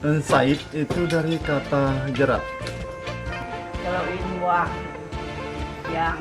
Inside itu dari kata jerat. Kalau ini buah yang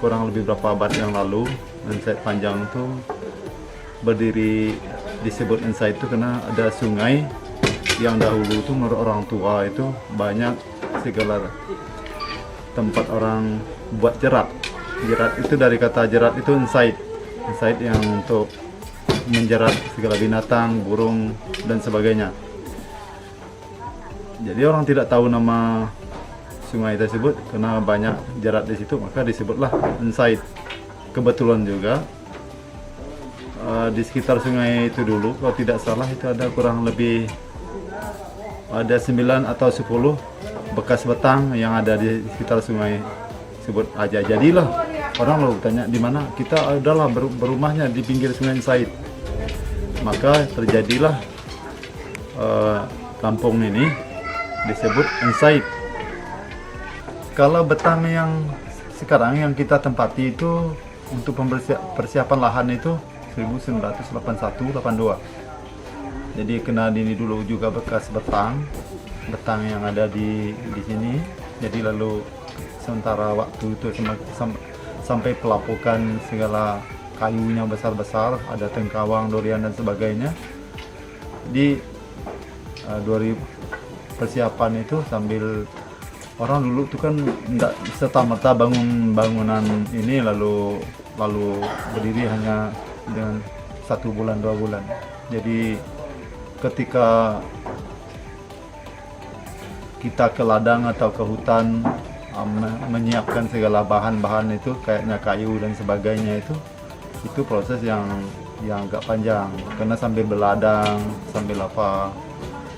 kurang lebih berapa abad yang lalu, Inside panjang itu berdiri, disebut Inside itu karena ada sungai yang dahulu itu menurut orang tua itu banyak segala tempat orang buat jerat. Jerat itu dari kata jerat itu inside yang untuk menjerat segala binatang, burung dan sebagainya. Jadi orang tidak tahu nama sungai tersebut karena banyak jerat di situ, maka disebutlah inside. Kebetulan juga di sekitar sungai itu dulu, kalau tidak salah itu ada kurang lebih ada 9 atau 10 bekas betang yang ada di sekitar sungai tersebut aja. Jadilah orang lalu tanya di mana, kita adalah berumahnya di pinggir sungai Inside. Maka terjadilah kampung ini disebut Inside. Kalau betang yang sekarang yang kita tempati itu untuk persiapan lahan itu 1981-82. Jadi kena ini dulu juga bekas betang yang ada di sini. Jadi lalu sementara waktu itu sampai pelapukan segala kayunya besar-besar, ada tengkawang, durian dan sebagainya. Di 2000 persiapan itu sambil orang dulu itu kan tidak serta-merta bangun bangunan ini lalu berdiri hanya dengan 1 bulan 2 bulan. Jadi ketika kita ke ladang atau ke hutan menyiapkan segala bahan-bahan itu kayaknya kayu dan sebagainya, itu proses yang agak panjang karena sambil berladang sambil apa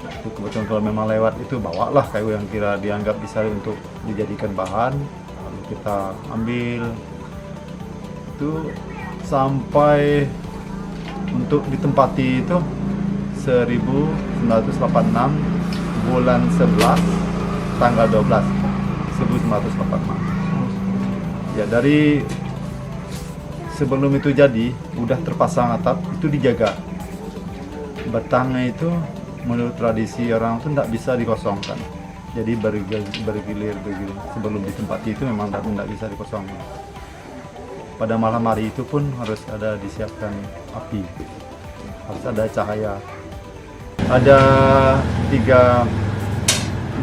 itu kebetulan kalau memang lewat itu bawalah kayu yang kira dianggap bisa untuk dijadikan bahan, lalu kita ambil itu sampai untuk ditempati itu 1986 bulan 11 tanggal 12 1945. Ya, dari sebelum itu jadi udah terpasang atap itu dijaga. Batangnya itu menurut tradisi orang tuh tidak bisa dikosongkan. Jadi bergilir. Sebelum ditempati itu memang tidak bisa dikosongkan. Pada malam hari itu pun harus ada disiapkan api, harus ada cahaya. Ada 3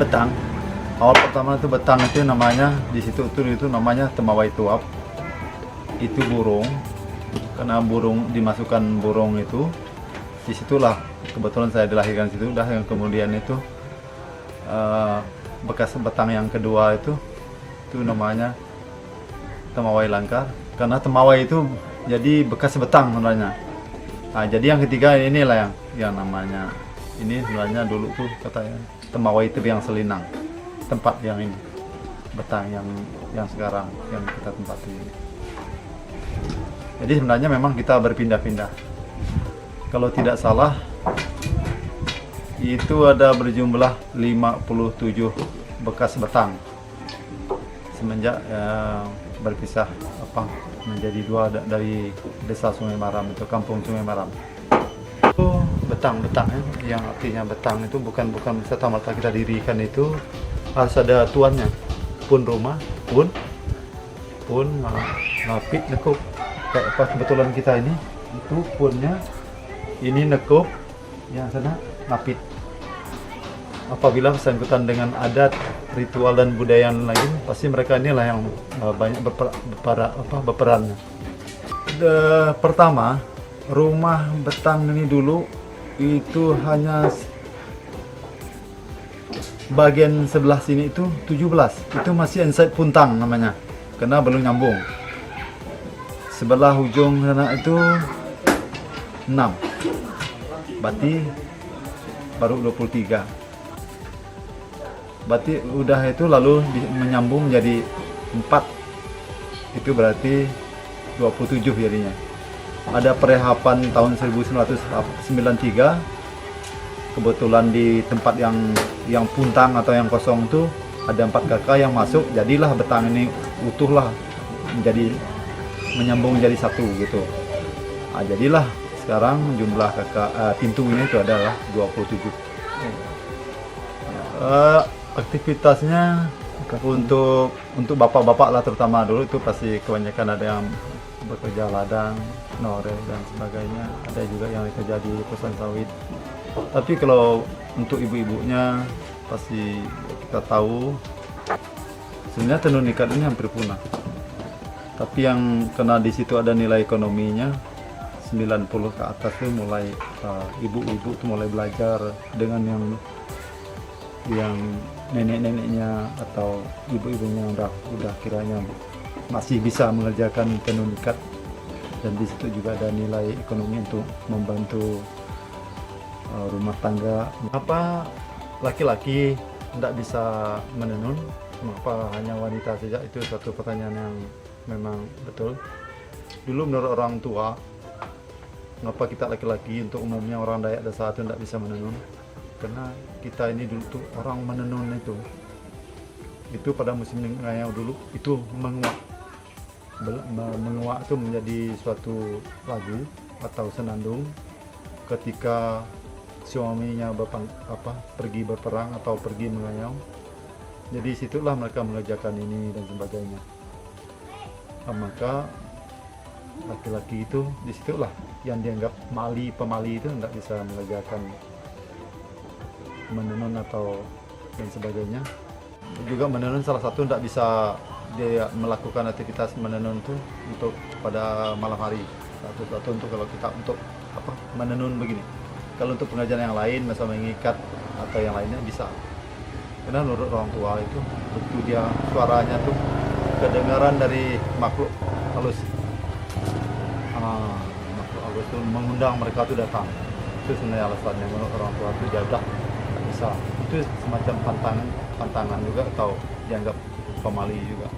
betang. Awal pertama itu betang itu namanya di situ itu namanya temawai tuap. Itu burung, karena burung dimasukkan burung itu, disitulah kebetulan saya dilahirkan situ. Udah yang kemudian itu bekas betang yang kedua itu namanya temawai langkar, karena temawai itu jadi bekas betang sebenarnya. Nah, jadi yang ketiga inilah yang namanya ini sebenarnya dulu tuh katanya temawai tebing selinang, tempat yang ini betang yang sekarang yang kita tempati. Jadi sebenarnya memang kita berpindah-pindah. Kalau tidak salah itu ada berjumlah 57 bekas betang semenjak berpisah menjadi 2 dari desa Sungai Maram itu kampung Sungai Maram. Itu betang-betang yang artinya betang itu bukan serta-merta kita dirikan, itu harus ada tuannya. Pun rumah, pun ngapit nekup. Kayak pas kebetulan kita ini itu punnya ini nekup, yang sana ngapit. Apabila bersangkutan dengan adat, ritual dan budaya lain, pasti mereka inilah yang banyak berperan. Pertama, rumah betang ini dulu itu hanya bagian sebelah sini itu 17. Itu masih inside puntang namanya, karena belum nyambung. Sebelah ujung sana itu 6. Berarti baru 23. Berarti udah itu lalu menyambung jadi 4. Itu berarti 27 jadinya. Ada perehapan tahun 1993. Kebetulan di tempat yang puntang atau yang kosong itu ada 4 kakak yang masuk, jadilah betang ini utuhlah menjadi menyambung menjadi 1 gitu. Nah, jadilah sekarang jumlah kakak pintunya itu adalah 27. Aktivitasnya untuk bapak-bapak lah terutama dulu itu pasti kebanyakan ada yang bekerja ladang, norel dan sebagainya. Ada juga yang bekerja di perusahaan sawit. Tapi kalau untuk ibu-ibunya pasti kita tahu sebenarnya tenun ikat ini hampir punah. Tapi yang kena di situ ada nilai ekonominya 90 ke atas tuh mulai ibu-ibu tuh mulai belajar dengan yang nenek-neneknya atau ibu-ibunya udah kiranya masih bisa mengerjakan tenun ikat, dan di situ juga ada nilai ekonomi untuk membantu rumah tangga. Apa laki-laki tidak bisa menenun? Mengapa hanya wanita saja? Itu suatu pertanyaan yang memang betul. Dulu menurut orang tua, mengapa kita laki-laki untuk umumnya orang Dayak Desa itu tidak bisa menenun? Karena kita ini dulu tuh orang menenun itu pada musim ngayau dulu itu menguak itu menjadi suatu lagu atau senandung ketika suaminya pergi berperang atau pergi mengayau. Jadi situlah mereka mengerjakan ini dan sebagainya. Maka laki-laki itu disitulah yang dianggap pemali itu tidak bisa mengerjakan menenun atau dan sebagainya. Juga menenun salah satu tidak bisa dia melakukan aktivitas menenun itu untuk pada malam hari. Satu untuk kalau kita untuk menenun begini. Kalau untuk pengajian yang lain, misalnya mengikat atau yang lainnya bisa. Karena menurut orang tua itu begitu dia suaranya tuh kedengaran dari makhluk halus. Makhluk halus itu mengundang mereka tuh datang. Itu sebenarnya alasannya menurut orang tua itu jadah. Bisa. Itu semacam pantangan juga atau dianggap pemali juga.